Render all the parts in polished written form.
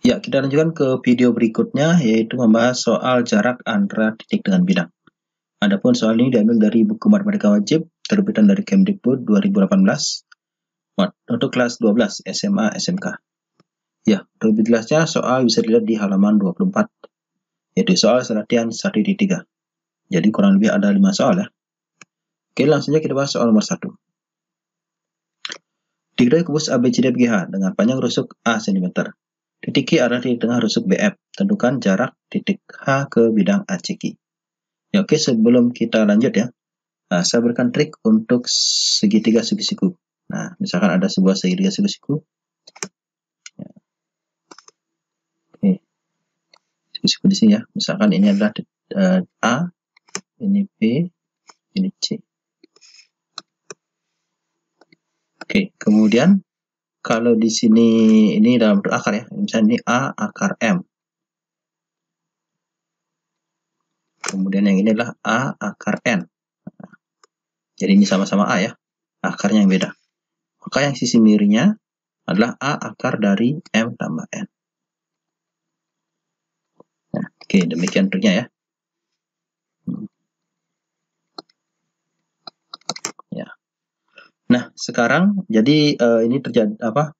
Ya, kita lanjutkan ke video berikutnya, yaitu membahas soal jarak antara titik dengan bidang. Adapun soal ini diambil dari buku Matematika Wajib, terbitan dari Kemdikbud 2018, untuk kelas 12 SMA SMK. Ya, lebih jelasnya soal bisa dilihat di halaman 24, yaitu soal latihan 1-3. Jadi kurang lebih ada 5 soal ya. Oke, langsung saja kita bahas soal nomor 1. Diketahui kubus ABCDFGH dengan panjang rusuk A cm. Titik Q adalah titik tengah rusuk BF. Tentukan jarak titik H ke bidang ACQ. Ya, oke, sebelum kita lanjut ya, saya berikan trik untuk segitiga siku-siku. Nah, misalkan ada sebuah segitiga siku-siku. Oke, siku-siku di sini ya. Misalkan ini adalah A, ini B, ini C. Oke, kemudian kalau di sini ini dalam bentuk akar ya. Misalnya ini A akar M. Kemudian yang ini adalah A akar N. Jadi ini sama-sama A ya. Akarnya yang beda. Maka yang sisi miringnya adalah A akar dari M tambah N. Nah, oke, demikian triknya ya. Ya. Nah, sekarang jadi ini terjadi apa?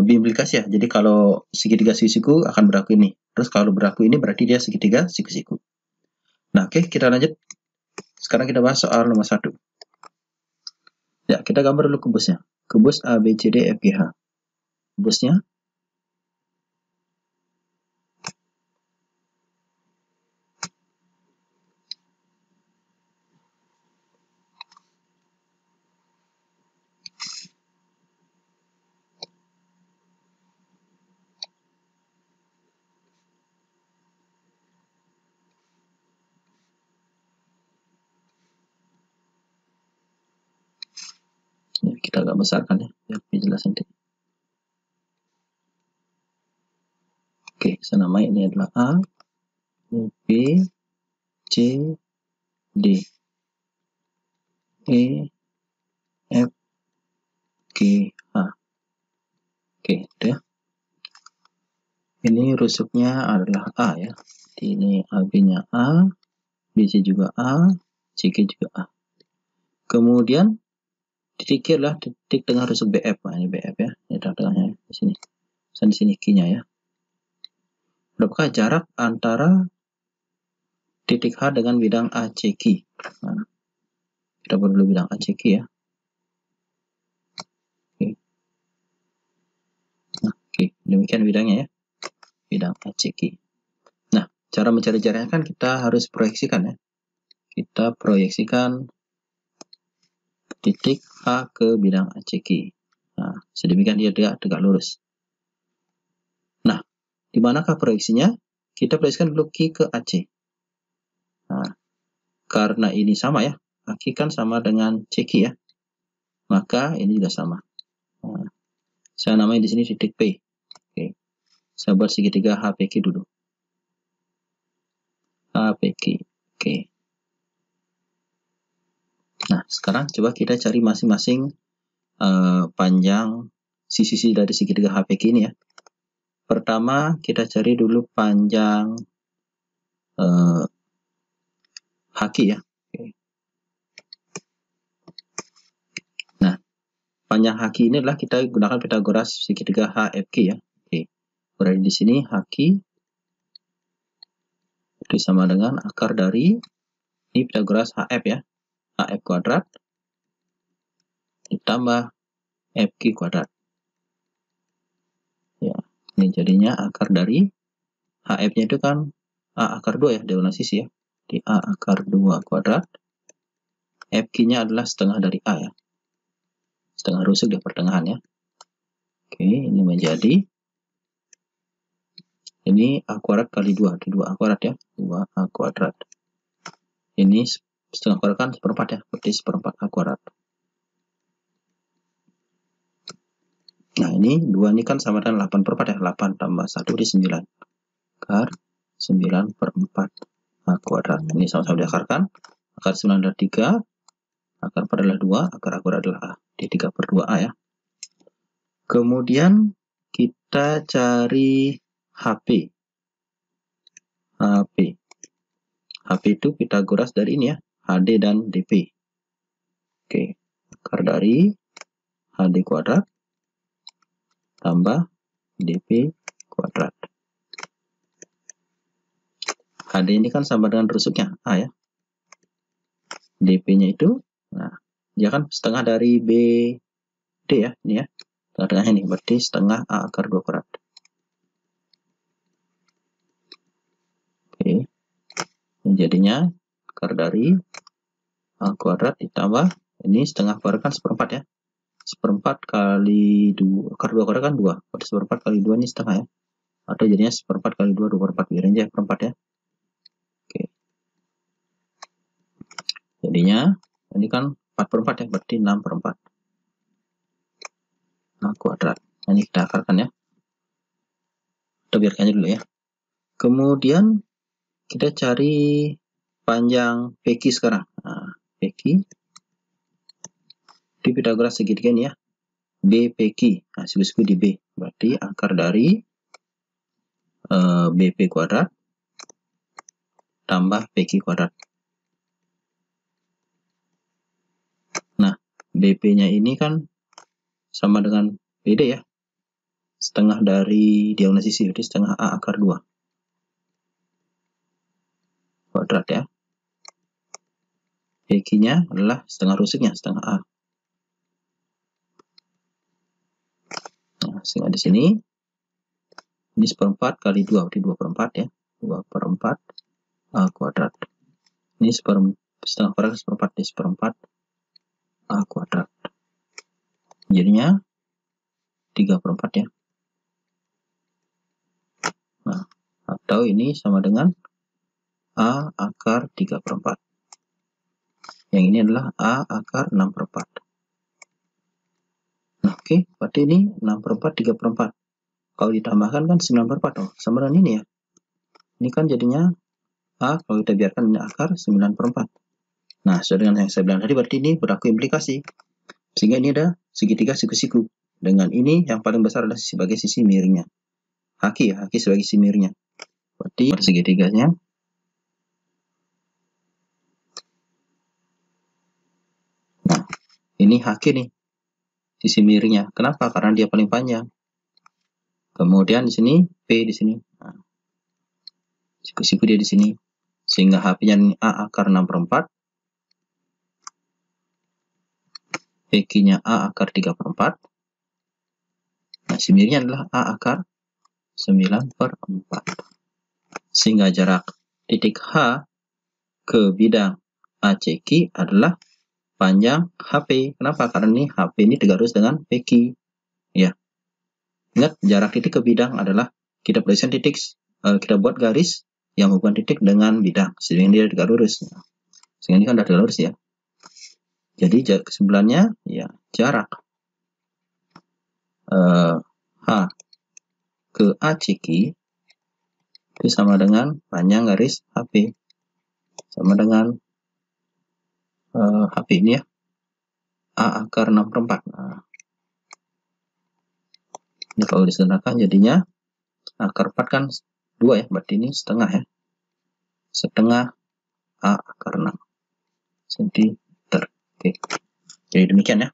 Bimplikas ya. Jadi kalau segitiga siku-siku akan berlaku ini. Terus kalau berlaku ini berarti dia segitiga siku-siku. Nah, oke, kita lanjut. Sekarang kita bahas soal nomor 1. Ya, kita gambar dulu kubusnya. Kubus ABCDFGH. Kubusnya ya, kita agak besarkan ya, biar lebih jelas nanti. Oke, saya namai ini adalah A, ini B, C, D, E, F, G, H. Oke, itu ya. Ini rusuknya adalah A ya. Ini AB-nya A, BC juga A, CG juga A. Kemudian titik Q adalah titik tengah rusuk BF. Nah, ini BF ya. Ini tengahnya di sini. Dan di sini Q-nya ya. Berapakah jarak antara titik H dengan bidang ACQ? Nah, kita buat dulu bidang ACQ ya. Oke. Nah, oke, demikian bidangnya ya. Bidang ACQ. Nah, cara mencari jaraknya kan kita harus proyeksikan ya. Kita proyeksikan titik H ke bidang ACQ. Nah, sedemikian dia tegak lurus. Nah, di manakah proyeksinya? Kita proyeksikan dulu Q ke AC. Nah, karena ini sama ya, AC kan sama dengan CQ ya, maka ini juga sama. Nah, saya namai di sini titik P. Oke, saya buat segitiga HPQ dulu. HPQ. Oke. Nah, sekarang coba kita cari masing-masing panjang sisi dari segitiga HPQ ini ya. Pertama, kita cari dulu panjang HQ ya. Oke. Nah, panjang HQ ini adalah kita gunakan Pitagoras segitiga HFQ ya. Oke. Berarti di sini HQ itu sama dengan akar dari ini Pitagoras HF ya. HF kuadrat ditambah FQ kuadrat. Ya, ini jadinya akar dari HF-nya itu kan A akar 2 ya, diagonal sisi ya. Di A akar 2 kuadrat. FQ-nya adalah setengah dari A ya. Setengah rusuk di pertengahan ya. Oke, ini menjadi ini A kuadrat kali 2. Di 2A kuadrat ya. 2A kuadrat. Ini setengah kuadrat kan seperempat ya. Berarti seperempat A kuadrat. Nah, ini 2 ini kan sama dengan 8/4 ya. 8 tambah 1 di 9. Akar 9/4 A kuadrat. Ini sama-sama diakarkan. Akar 9 adalah 3. Akar 4 adalah 2. Akar A kuadrat adalah A. Di 3/2A ya. Kemudian kita cari HP. HP itu Pitagoras dari ini ya, HD dan DP. Oke, akar dari HD kuadrat tambah DP kuadrat. HD ini kan sama dengan rusuknya A ya. DP-nya itu, nah, dia kan setengah dari BD ya, ini ya. Tengah-tengahnya ini, berarti setengah A akar 2 kuadrat. Oke, jadinya akar dari A kuadrat ditambah, ini setengah kuadrat kan seperempat ya. Seperempat kali 2, akar 2 kuadrat kan 2, berarti seperempat kali 2 ini setengah ya. Atau jadinya seperempat kali 2, 2 per 4, biarin aja perempat ya. Oke. Jadinya, ini kan 4 per 4 ya, berarti 6 per 4. A kuadrat. Nah, ini kita akarkan ya. Kita biarkan aja dulu ya. Kemudian, kita cari panjang PQ sekarang. Nah, PQ di Pitagoras segitiga ini ya. BPQ. Nah, siku-siku di B. Berarti akar dari BP kuadrat tambah PQ kuadrat. Nah, BP-nya ini kan sama dengan BD ya. Setengah dari diagonal sisi, jadi setengah A akar 2 kuadrat ya. PQ-nya adalah setengah rusuknya, setengah A. Nah, sehingga di sini ini seperempat kali 2, berarti 2 per 4 ya. 2 per 4 A kuadrat. Ini setengah kuadrat seperempat, di seperempat A kuadrat. Jadinya 3 per 4 ya. Nah, atau ini sama dengan A akar 3 per 4. Yang ini adalah A akar 6 per 4. Nah, oke, berarti ini 6 per 4, 3 per 4. Kalau ditambahkan kan 9 per 4. Oh, sama dengan ini ya. Ini kan jadinya A, kalau kita biarkan ini akar 9 per 4. Nah, sesuai dengan yang saya bilang tadi, berarti ini berlaku implikasi. Sehingga ini ada segitiga siku-siku. Dengan ini yang paling besar adalah sebagai sisi miringnya. Haki ya, haki sebagai sisi miringnya. Berarti segitiganya. Nah, ini haki nih. Sisi miringnya. Kenapa? Karena dia paling panjang. Kemudian di sini P di sini. Nah, siku-siku dia di sini. Sehingga HP-nya A akar 6 per 4. PQ-nya A akar 3 per 4. Nah, si miringnya adalah A akar 9 per 4. Sehingga jarak titik H ke bidang ACQ adalah panjang HP. Kenapa? Karena ini HP ini tegak lurus dengan PQ. Ya. Ingat, jarak titik ke bidang adalah kita tuliskan titik, kita buat garis yang menghubungkan titik dengan bidang. Sehingga dia tegak lurus. Sehingga ini kan sudah tegak lurus ya. Jadi kesimpulannya ya jarak H ke ACQ itu sama dengan panjang garis HP. Sama dengan HP ini ya. A akar 6 per 4. Nah, ini kalau disederhanakan jadinya akar 4 kan 2 ya. Berarti ini setengah ya. Setengah A akar 6 cm. Oke. Jadi demikian ya.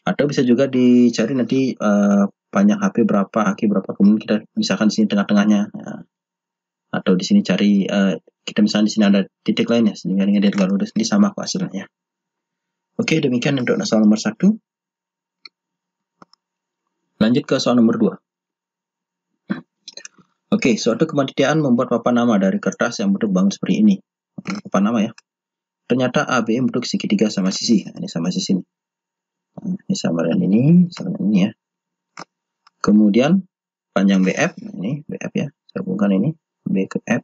Atau bisa juga dicari nanti panjang HP berapa, HQ berapa. Kemudian kita misalkan di sini tengah-tengahnya. Nah, atau di sini cari kita misalnya di sini ada titik lainnya sehingga dia tegak lurus, ini sama kok hasilnya. Oke, demikian untuk soal nomor 1. Lanjut ke soal nomor 2. Oke, suatu kepanitiaan membuat papan nama dari kertas yang bentuk bangun seperti ini. Papan nama ya. Ternyata AB bentuk segitiga sama sisi. Nah, ini sama sisi ini. Nah, ini sama dengan ini, sama dengan ini ya. Kemudian panjang BF, nah, ini BF ya. Saya hubungkan ini B ke F.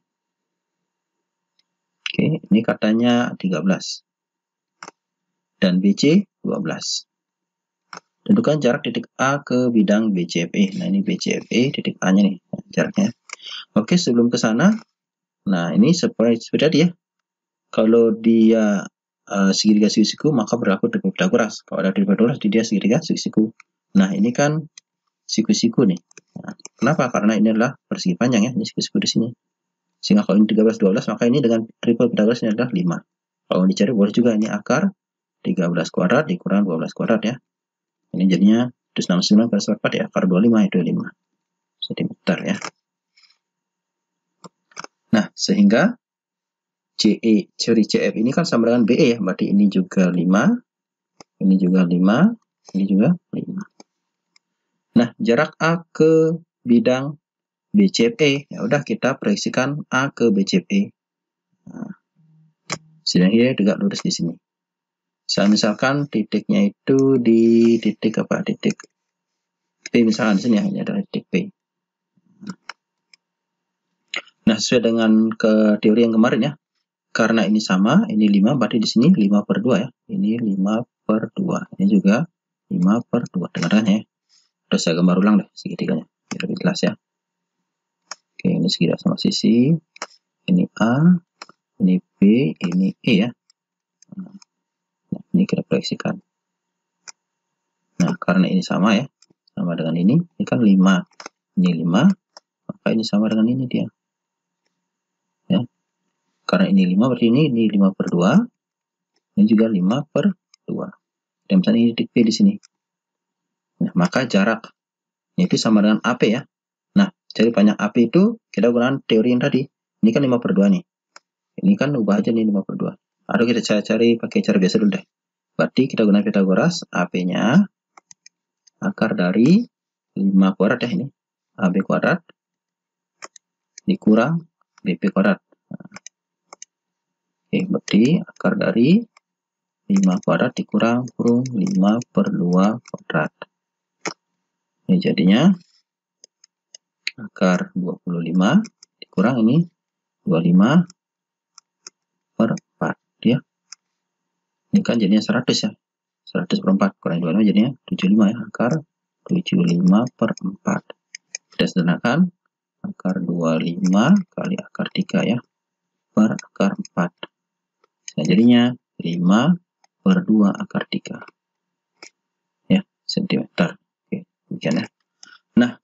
Oke, ini katanya 13. Dan BC 12. Tentukan jarak titik A ke bidang BCFE. Nah, ini BCFE, titik A-nya nih, jaraknya. Oke, sebelum ke sana, nah ini seperti tadi ya. Kalau dia segitiga siku-siku, maka berlaku teori Pitagoras. Kalau ada teori Pitagoras, dia segitiga siku-siku. Nah, ini kan siku-siku nih. Nah, kenapa? Karena ini adalah persegi panjang ya, ini siku-siku di sini. Sehingga kalau ini 13, 12, maka ini dengan triple Pythagoras ini adalah 5. Kalau dicari boleh juga ini akar 13 kuadrat dikurang 12 kuadrat ya. Ini jadinya 169 kali 4 ya, akar 25 itu 5 cm ya. Nah, sehingga CE, ciri CF ini kan sama dengan BE ya, berarti ini juga 5, ini juga 5, ini juga 5. Nah, jarak A ke bidang BCFE, ya udah kita proyeksikan A ke BCFE. Nah, sehingga tegak lurus di sini. Misalkan titiknya itu di titik apa? Titik P misalkan di sini ya, ini adalah titik P. Nah, sesuai dengan ke teori yang kemarin ya, karena ini sama, ini 5, berarti di sini 5/2 ya. Ini 5/2, ini juga 5/2. Dengarkan ya. Terus saya gambar ulang deh segitiganya, biar lebih jelas ya. Oke, ini segitiga sama sisi. Ini A, ini B, ini E ya. Nah, ini kita proyeksikan. Nah, karena ini sama ya, sama dengan ini kan 5. Ini 5, maka ini sama dengan ini dia. Ya. Karena ini 5, berarti ini 5/2. Ini juga 5/2. Dan misalnya ini titik P di sini. Nah, maka jarak itu sama dengan AP ya. Nah, cari panjang AP itu kita gunakan teori yang tadi. Ini kan 5/2 nih. Ini kan ubah aja nih 5/2. Atau kita cari pakai cara biasa dulu deh. Berarti kita gunakan Pythagoras, AP-nya akar dari 5 kuadrat ya ini. AB kuadrat dikurang BP kuadrat. Oke, berarti akar dari 5 kuadrat dikurang 5/2 kuadrat. Ini jadinya akar 25 dikurang ini 25/4 ya. Ini kan jadinya 100 ya. 100/4 kurang 25 jadinya 75 ya. Akar 75/4. Kita sederhanakan akar 25 kali akar 3 ya. Per akar 4. Nah, jadinya 5/2 akar 3. Ya, sentimeter. Oke, demikian ya. Nah,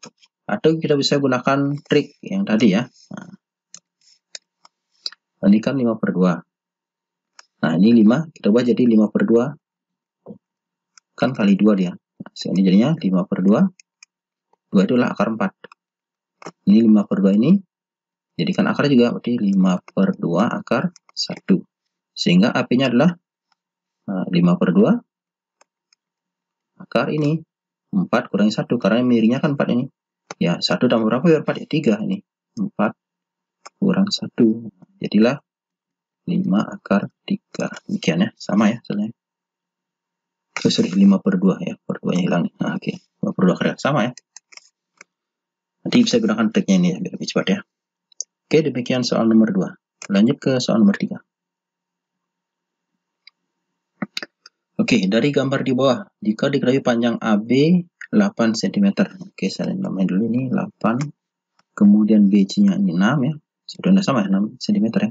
atau kita bisa gunakan trik yang tadi ya. Nah, ini kan 5/2. Nah, ini 5, kita ubah jadi 5/2. Kan kali 2 dia. Nah, ini jadinya 5/2. 2 itulah akar 4. Ini 5/2 ini jadikan akar juga, berarti 5/2 akar 1. Sehingga AP-nya adalah 5/2 akar ini 4 kurangi 1, karena miringnya kan 4 ini. Ya, 1 tambah berapa biar 4 ya? 3 ini. 4 kurang 1. Jadilah 5 akar 3. Demikian ya, sama ya hasilnya. Oh, sorry, 5/2 ya, per 2 nya hilang. Nah, oke. 5/2 akar sama ya. Nanti bisa gunakan triknya ini ya, biar lebih cepat ya. Oke, demikian soal nomor 2. Lanjut ke soal nomor 3. Oke, dari gambar di bawah, jika diketahui panjang AB 8 cm. Oke, saya namain dulu ini 8. Kemudian BC-nya ini 6 ya. Sudah sama ya, 6 cm ya.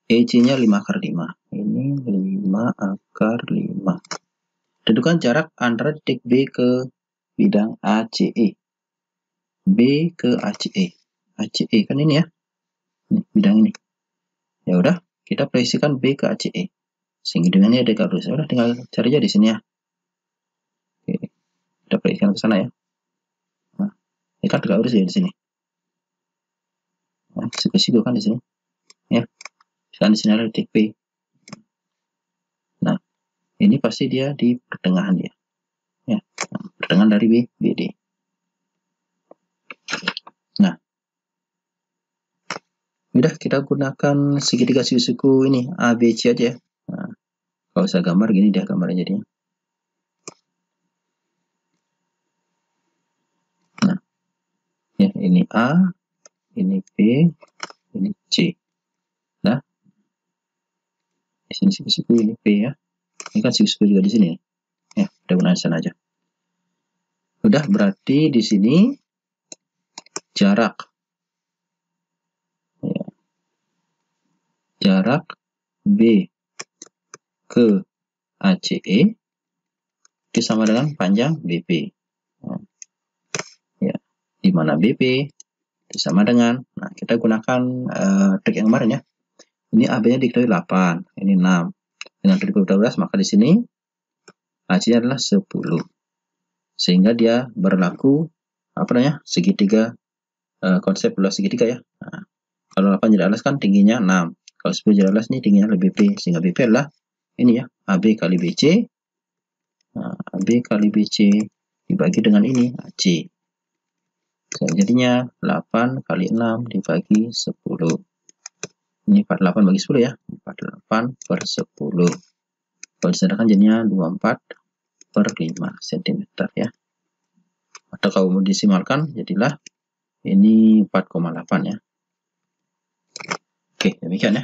EC-nya 5 akar 5. Ini 5 akar 5. Tentukan jarak antara titik B ke bidang ACE. B ke ACE. ACE kan ini ya. Ini, bidang ini. Ya udah, kita proyeksikan B ke ACE. Sehingga dengan ini dekat lurus. Udah tinggal cari aja di sini ya. Oke. Kita proyeksikan ke sana ya. Nah, ini kan tegak lurus ya di sini. Nah, siku-siku kan di sini. Ya. Misalkan di sini ada titik P. Nah, ini pasti dia di pertengahan dia. Ya, nah, pertengahan dari B, BD. Nah, udah kita gunakan segitiga siku-siku ini ABC aja ya. Nah, kalau saya gambar gini dia gambarnya jadinya. Nah, ya ini A, ini B, ini C. Nah, di sini siku-siku ini P ya. Ini kan siku-siku juga di sini. Ya, kita gunakan sana aja. Udah, berarti di sini jarak ya, jarak B ke ACE itu sama dengan panjang BP. Nah, di mana BP itu sama dengan, nah kita gunakan trik yang kemarin ya. Ini AB-nya diketahui 8, ini 6. Dengan trik 12 maka di sini AC-nya adalah 10. Sehingga dia berlaku segitiga, konsep luas segitiga ya. Nah, kalau 8 jadi alas kan tingginya 6. Kalau 10 jadi alas ini tingginya lebih BP, sehingga BP adalah ini ya, AB kali BC. Nah, AB kali BC dibagi dengan ini AC. Jadinya 8 kali 6 dibagi 10. Ini 48 bagi 10 ya. 48 per 10. Kalau disederhanakan jadinya 24 per 5 cm ya. Atau kalau mau disimalkan jadilah ini 4,8 ya. Oke, demikian ya.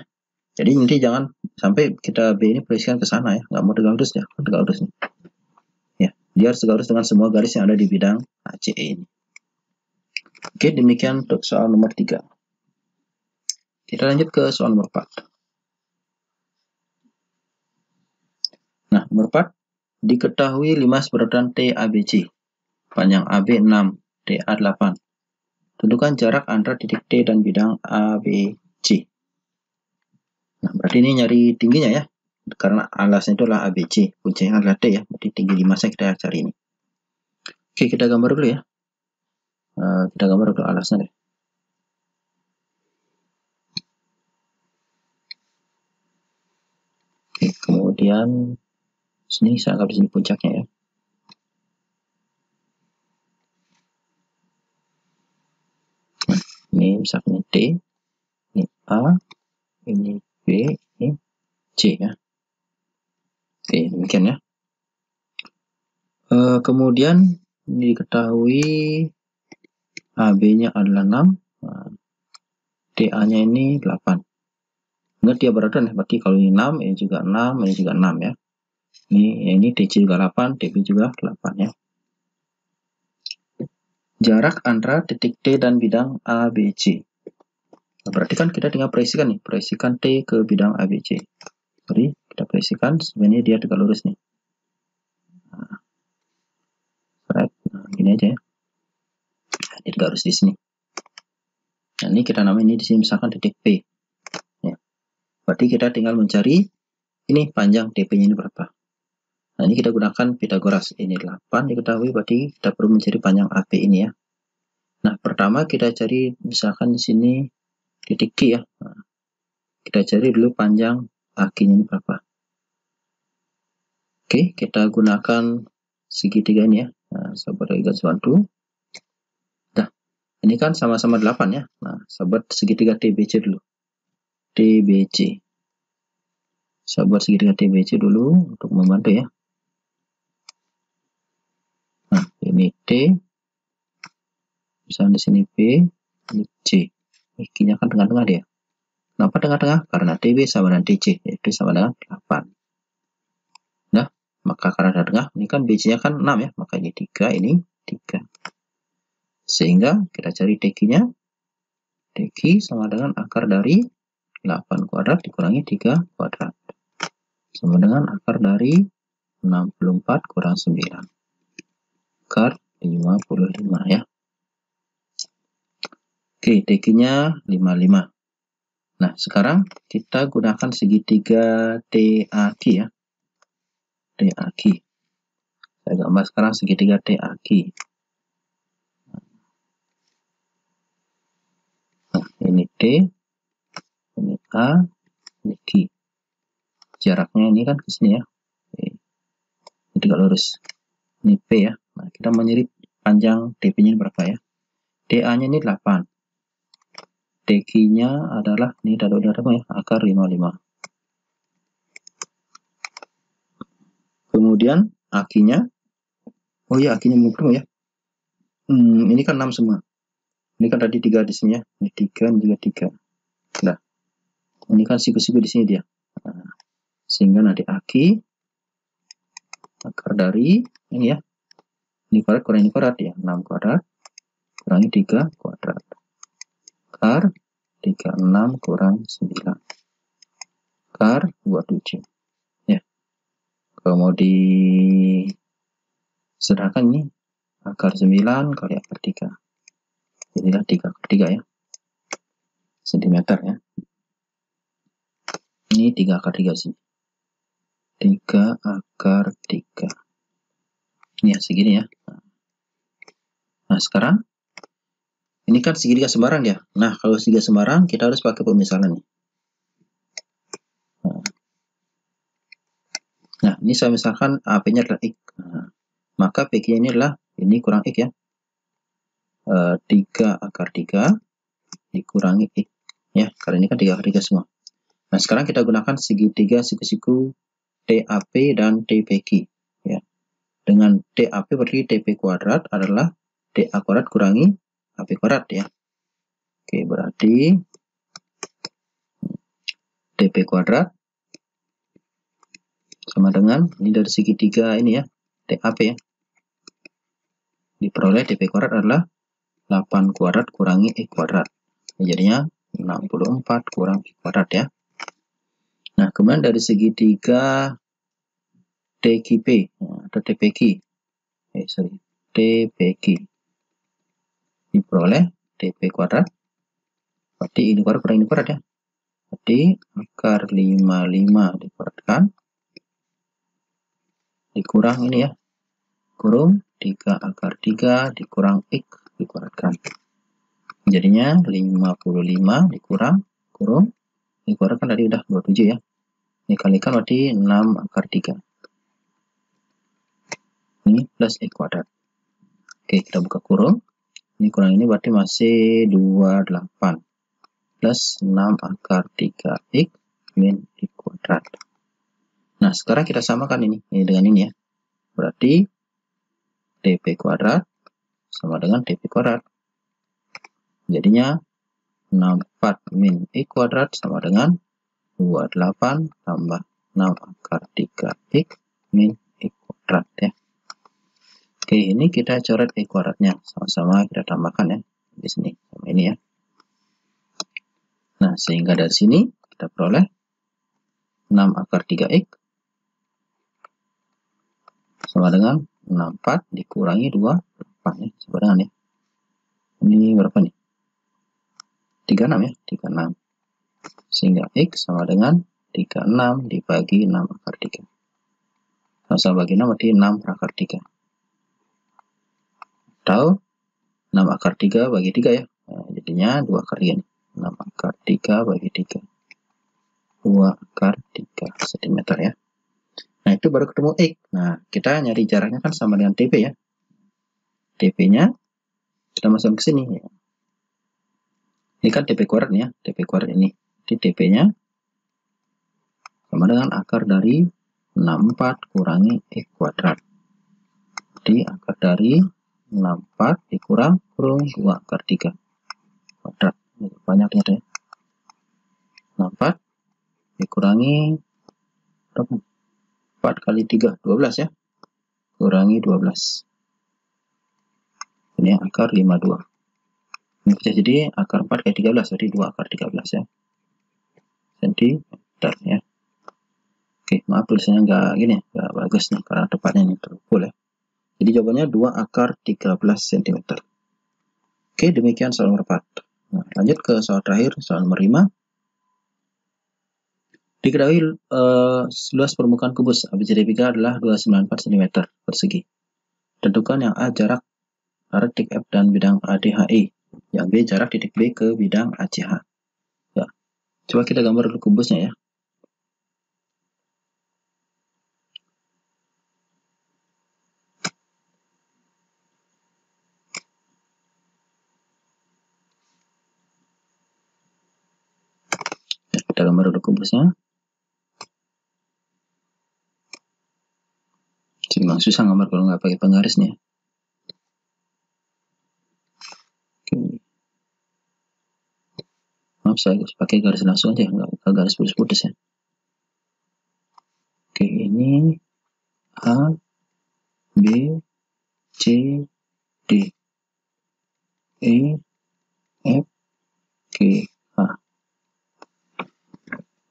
Jadi nanti jangan sampai kita B ini proyeksikan ke sana ya. Nggak mau tegak lurus ya. Tegak lurus nih. Ya, dia harus tegak lurus dengan semua garis yang ada di bidang ACE ini. Oke, demikian untuk soal nomor 3. Kita lanjut ke soal nomor 4. Nah, nomor 4. Diketahui 5 seberurutan TABC. Panjang AB 6, TA 8. Tentukan jarak antara titik T dan bidang ABC. Nah, berarti ini nyari tingginya ya. Karena alasnya itu adalah ABC. Kuncinya adalah T ya. Berarti tinggi 5 saya kita cari ini. Oke, kita gambar dulu ya. Kita gambar dulu alasnya deh. Oke, kemudian sini saya anggap di sini puncaknya ya. Nah, ini misalnya T, ini A, ini B, ini C ya. Oke, demikian ya. Kemudian diketahui AB-nya adalah 6, TA-nya ini 8. Ingat dia berurutan ya, berarti kalau ini 6, ini juga 6, ini juga 6 ya. Ini DC juga 8, TB juga 8 ya. Jarak antara titik T dan bidang ABC. Nah, berarti kan kita tinggal proyeksikan nih, proyeksikan T ke bidang ABC. Jadi kita proyeksikan sebenarnya dia tegak lurus nih. Nah, gini aja ya. Dia tegak lurus di sini. Nah, ini kita namain ini di sini misalkan titik P. Ya. Berarti kita tinggal mencari ini panjang TP-nya ini berapa. Nah, ini kita gunakan Pitagoras. Ini 8 diketahui, berarti kita perlu mencari panjang AP ini ya. Nah, pertama kita cari misalkan di sini titik Q ya. Nah, kita cari dulu panjang AK-nya ini berapa. Oke, kita gunakan segitiga ini ya. Nah, sahabat garis bantu. Nah, ini kan sama-sama 8 ya. Nah, sahabat segitiga TBC dulu. TBC. Sahabat segitiga TBC dulu untuk membantu ya. Nah, ini T. Misalnya di sini P, ini C. Q-nya kan tengah-tengah dia. Kenapa tengah-tengah? Karena TB sama dengan TC, yaitu sama dengan 8. Nah, maka karena tengah, ini kan BC-nya kan 6 ya, maka ini 3, ini 3. Sehingga kita cari TQ-nya. TQ sama dengan akar dari 8 kuadrat dikurangi 3 kuadrat. Sama dengan akar dari 64 kurang 9. Akar 55 ya. Oke, TQ-nya 55. Nah, sekarang kita gunakan segitiga TAQ ya. TAQ. Saya gambar sekarang segitiga TAQ. Nah, ini T, ini A, ini Q. Jaraknya ini kan ke sini ya. Ini tegak lurus. Ini P ya. Nah, kita menyari panjang TP-nya berapa ya. TA-nya ini 8. TQ-nya adalah, ini udah ya, akar 55. Kemudian AK-nya, oh iya AK-nya belum ya. Ini kan 6 semua. Ini kan tadi 3 di sini ya. Ini 3, ini juga 3. Nah, ini kan siku-siku di sini dia. Nah, sehingga nanti AK akar dari ini ya. Ini kuadrat kurang ini kuadrat ya. 6 kuadrat kurangi 3 kuadrat. Akar 36 kurang 9. Akar 27. Ya. Kalau mau disederhanakan ini akar 9 kali akar 3. inilah 3/3 ya, sentimeter ya. Ini 3/3 sini. 3/3. Ini ya, segini ya. Nah, sekarang ini kan segitiga sembarang ya. Nah, kalau segitiga sembarang kita harus pakai pemisalan nih. Nah, ini saya misalkan AP-nya adalah X. Nah, maka PQ-nya ini adalah ini kurang X ya. 3/3 dikurangi X. Ya, karena ini kan 3/3 semua. Nah, sekarang kita gunakan segitiga siku-siku TAP dan TPQ. Ya. Dengan TAP berarti TP kuadrat adalah TA kuadrat kurangi AP kuadrat ya. Oke, berarti TP kuadrat sama dengan ini dari segitiga ini ya, TAP ya. Diperoleh TP kuadrat adalah 8 kuadrat kurangi X kuadrat. Jadinya 64 kurang X kuadrat ya. Nah, kemudian dari segitiga TQP atau TPQ. TPQ. Diperoleh TP kuadrat. Berarti ini kuadrat kurang ini kuadrat ya. Berarti akar 55 dikuadratkan. Dikurang ini ya. Kurung 3/3 dikurang X dikuadratkan. Jadinya 55 dikurang kurung dikuadratkan tadi udah 27 ya. Dikalikan berarti 6/3. Ini plus X kuadrat. Oke, kita buka kurung. Ini kurang ini berarti masih 28 plus 6/3 X min X kuadrat. Nah, sekarang kita samakan ini dengan ini ya. Berarti TP kuadrat sama dengan TP kuadrat. Jadinya 64 min X kuadrat sama dengan 28 tambah 6/3 X min X kuadrat ya. Oke, ini kita coret X kuadratnya. Sama-sama kita tambahkan ya. Di sini, sama ini ya. Nah, sehingga dari sini kita peroleh 6/3 X sama dengan 64 dikurangi 28 ya. Sama dengan ya. Ini berapa nih? 36 ya. 36. Sehingga X sama dengan 36 dibagi 6/3. Sama bagi 6 berarti 6/3. Atau 6/3 bagi 3 ya. Nah, jadinya 2/3 nih. 6/3 bagi 3. 2/3 cm ya. Nah, itu baru ketemu X. Nah, kita nyari jaraknya kan sama dengan TP ya. TP-nya kita masukkan ke sini ya. Ini kan TP kuadrat ya. TP kuadrat ini. Jadi TP-nya sama dengan akar dari 64 kurangi X kuadrat. Jadi akar dari 64 dikurang kurung 2/3 kuadrat. Banyaknya deh. 64 dikurangi berapa? 4 kali 3, 12 ya. Kurangi 12. Ini akar 52. Ini bisa jadi akar 4 kali 13, jadi 2/13 ya. Sentimeter ya. Oke, maaf tulisannya nggak gini, nggak bagus nih, karena tepatnya ini terpul ya. Jadi jawabannya 2/13 cm. Oke, demikian soal nomor 4. Nah, lanjut ke soal terakhir, soal nomor 5. Diketahui luas permukaan kubus ABCD3 adalah 294 cm persegi. Tentukan yang A jarak titik F dan bidang ADHE, yang B jarak titik B ke bidang ACH. Ya, coba kita gambar dulu kubusnya ya. Kita gambar dulu kubusnya. Memang susah gambar kalau nggak pakai penggarisnya. Oke. Maaf, saya pakai garis langsung aja, nggak garis putus-putus ya. Oke, ini A, B, C, D, E, F, G, H.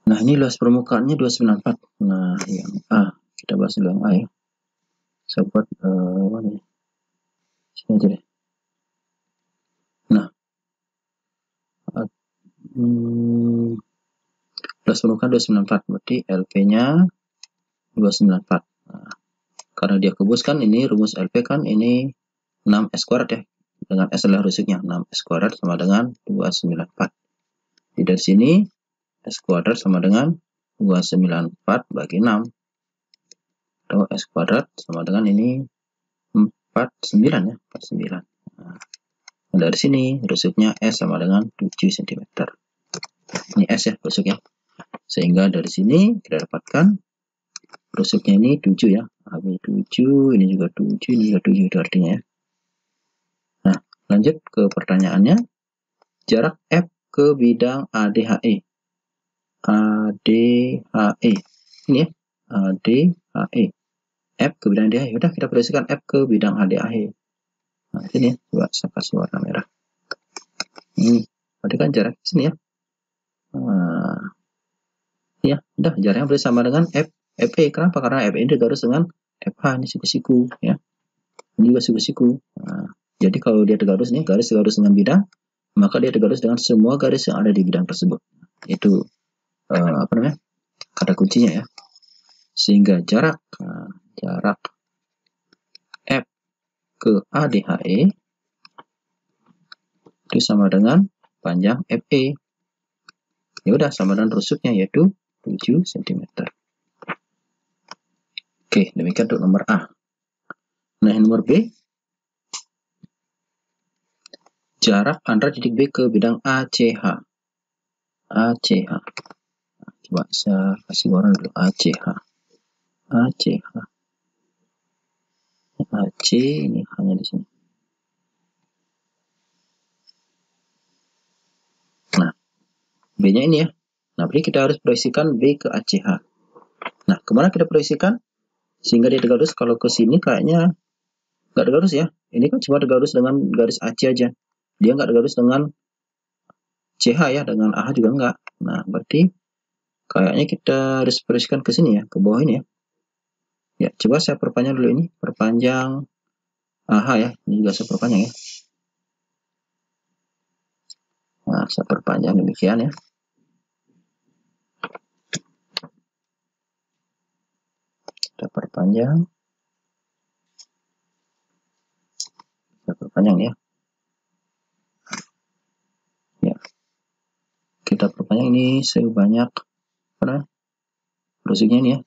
Nah, ini luas permukaannya 294. Nah, yang A, kita bahas dulu yang A ya. Saya buat mana ya? Sini aja deh. Nah, Plus penuh kan 294, berarti LP-nya 294. Nah, karena dia kubus kan, ini rumus LP kan ini 6S kuadrat ya. Dengan S adalah rumusnya 6S kuadrat sama dengan 294. Jadi dari sini S kuadrat sama dengan 294 bagi 6. Atau S kuadrat sama dengan ini 49 ya, 49. Nah, dari sini rusuknya S sama dengan 7 cm. Ini S ya rusuknya. Sehingga dari sini kita dapatkan rusuknya ini 7 ya. AB 7, ini juga 7, ini juga 7 itu artinya ya. Nah, lanjut ke pertanyaannya. Jarak F ke bidang ADHE. ADHE. Ini ya. ADHE. F ke bidang ADHE. Udah kita proyeksikan F ke bidang ADHE. Nah, ini ya. Coba saya kasih warna merah. Ini. Berarti kan jarak sini ya. Ya, udah jaraknya berarti sama dengan FE. Kenapa? Karena FE ini digaris dengan FH, ini siku-siku ya. Ini juga siku-siku. Nah, jadi kalau dia tergaris nih, garis dengan bidang, maka dia tergaris dengan semua garis yang ada di bidang tersebut. Itu apa namanya? Kata kuncinya ya. Sehingga jarak F ke ADHE itu sama dengan panjang FE. Ya udah sama dengan rusuknya yaitu 7 cm. Oke, demikian untuk nomor A. Nah, nomor B. Jarak antara titik B ke bidang ACH. ACH. Coba saya kasih warna dulu. ACH. ACH. AC ini hanya di sini. Nah, B-nya ini ya. Nah, berarti kita harus proyeksikan B ke ACH. Nah, kemana kita proyeksikan? Sehingga dia tergaris. Kalau ke sini kayaknya nggak tergaris ya. Ini kan cuma tergaris dengan garis AC aja. Dia nggak tergaris dengan CH ya. Dengan AH juga nggak. Nah, berarti kayaknya kita harus proyeksikan ke sini ya. Ke bawah ini ya. Ya, coba saya perpanjang dulu ini. Perpanjang AH ya. Ini juga saya perpanjang ya. Nah, saya perpanjang demikian ya. Kita perpanjang. Kita perpanjang ya. Ya. Kita perpanjang ini sebanyak apa? Rusuknya ini ya.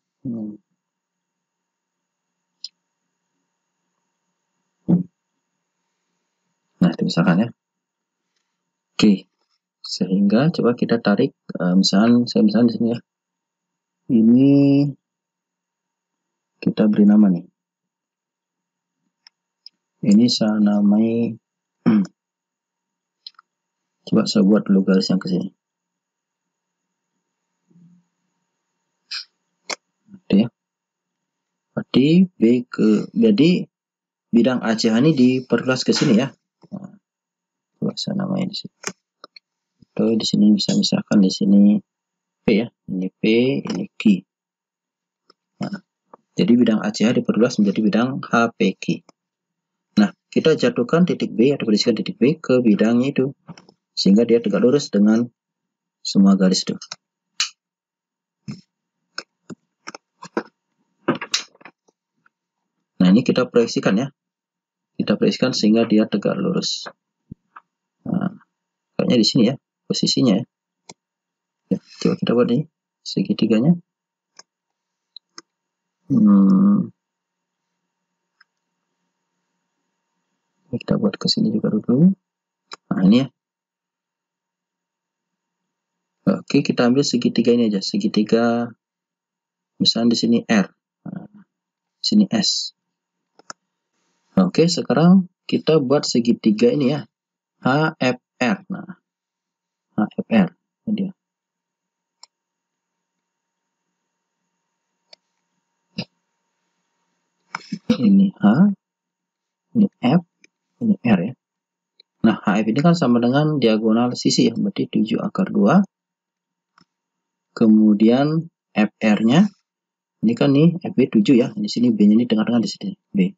Nah, itu misalkan ya. Oke. Sehingga coba kita tarik misalnya di sini ya. Ini kita beri nama nih. Ini saya namai coba saya buat dulu garis yang ke sini. Ya. Berarti jadi bidang ACH ini diperluas ke sini ya. Nah, coba saya namai di sini. Atau di sini bisa misalkan di sini P ya. Ini P, ini Q. Nah, jadi bidang ACH diperluas menjadi bidang HPQ. Nah, kita jatuhkan titik B atau posisikan titik B ke bidangnya itu. Sehingga dia tegak lurus dengan semua garis itu. Nah, ini kita proyeksikan ya. Kita proyeksikan sehingga dia tegak lurus. Nah, kayaknya di sini ya, posisinya ya. Ya, coba kita buat ini, segitiganya. Ini kita buat ke sini juga dulu. Nah, ini ya. Oke, kita ambil segitiga ini aja. Segitiga, misalnya di sini R. Nah, di sini S. Oke, sekarang kita buat segitiga ini ya. HFR. Nah, HFR. Ini dia. Ini H, ini F, ini R ya. Nah, HF ini kan sama dengan diagonal sisi ya, berarti 7 akar 2. Kemudian FR-nya, ini kan nih FB 7 ya, di sini B-nya ini tengah-tengah di sini, B.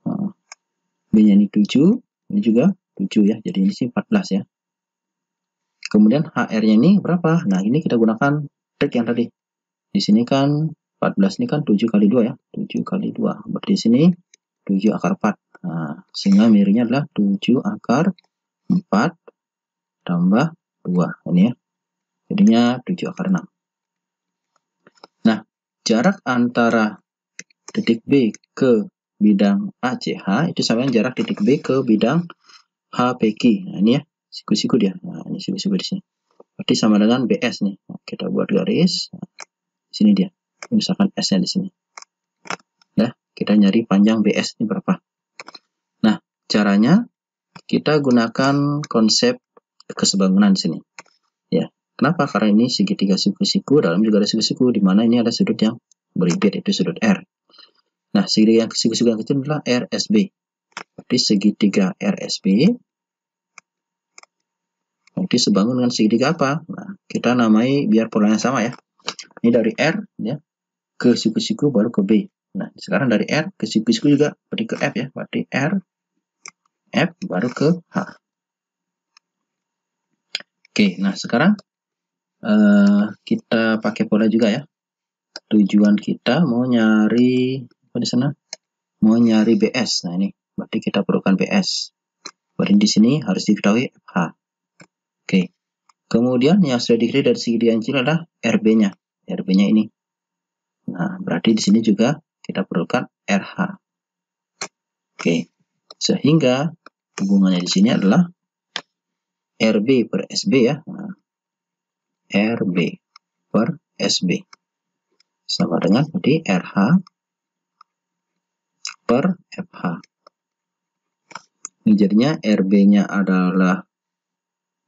Nah, B-nya ini 7, ini juga 7 ya, jadi ini sih 14 ya. Kemudian HR-nya ini berapa? Nah, ini kita gunakan trik yang tadi. Di sini kan 14 ini kan 7 kali 2 ya. 7 kali 2. Berarti di sini 7 akar 4. Nah, sehingga miripnya adalah 7 akar 4 tambah 2. Ini ya. Jadinya 7 akar 6. Nah, jarak antara titik B ke bidang ACH itu sama dengan jarak titik B ke bidang HPQ. Nah, ini ya, siku-siku dia. Nah, ini siku-siku di sini. Berarti sama dengan BS nih. Nah, kita buat garis. Nah, di sini dia. Misalkan S-nya di sini. Nah, kita nyari panjang BS ini berapa. Nah, caranya kita gunakan konsep kesebangunan di sini. Ya, kenapa? Karena ini segitiga siku-siku, dalam juga ada siku-siku, di mana ini ada sudut yang beribit, itu sudut R. Nah, segitiga siku-siku yang kecil adalah RSB. Berarti segitiga RSB nanti sebangun dengan segitiga apa? Nah, kita namai biar polanya sama ya. Ini dari R ya ke siku-siku baru ke B. Nah, sekarang dari R ke siku-siku juga berarti ke F ya. Berarti R, F baru ke H. Oke, nah sekarang kita pakai pola juga ya. Tujuan kita mau nyari apa di sana? Mau nyari BS. Nah, ini berarti kita perlukan BS. Berarti di sini harus diketahui H. Oke. Kemudian yang sudah diketahui dari segitiga yang kecil adalah RB-nya. RB-nya ini. Nah, berarti di sini juga kita perlukan RH. Oke. Sehingga hubungannya di sini adalah RB per SB ya. Nah, RB per SB sama dengan berarti RH per FH. Ini jadinya RB-nya adalah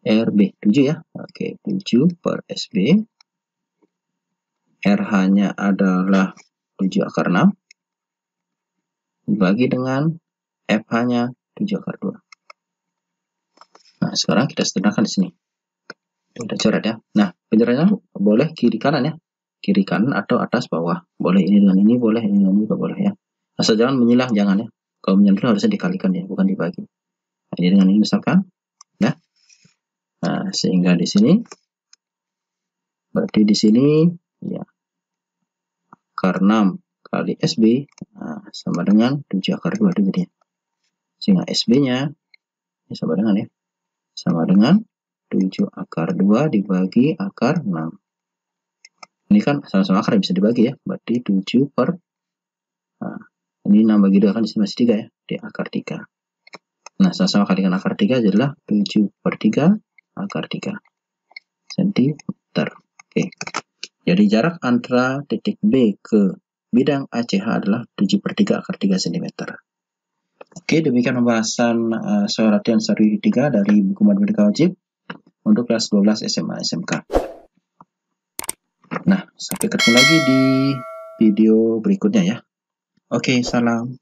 RB 7 ya. Oke, 7 per SB. RH-nya adalah 7 akar 6 dibagi dengan FH-nya 7 akar 2. Nah, sekarang kita sederhanakan di sini. Kita coret ya. Nah, penjelasannya boleh kiri kanan ya. Kiri kanan atau atas bawah. Boleh ini dengan ini, boleh ini dengan ini, boleh ya. Asal jangan menyilang, jangan ya. Kalau menyilang harusnya dikalikan ya, bukan dibagi. Nah, ini dengan ini misalkan. Ya. Nah, sehingga di sini berarti di sini ya akar 6 kali SB sama dengan 7 akar 2 itu jadinya. Sehingga SB-nya sama dengan ya. Sama dengan 7 akar 2 dibagi akar 6. Ini kan sama-sama akar bisa dibagi ya. Berarti 7 per ini 6 bagi 2 kan di sini masih 3 ya. Di akar 3. Nah, sama-sama kali dengan akar 3 adalah 7 per 3 akar 3 cm. Oke. Jadi jarak antara titik B ke bidang ACH adalah 7 per 3 akar 3 cm. Oke, demikian pembahasan soal latihan seri 3 dari buku matematika wajib untuk kelas 12 SMA SMK. Nah, sampai ketemu lagi di video berikutnya ya. Oke, salam.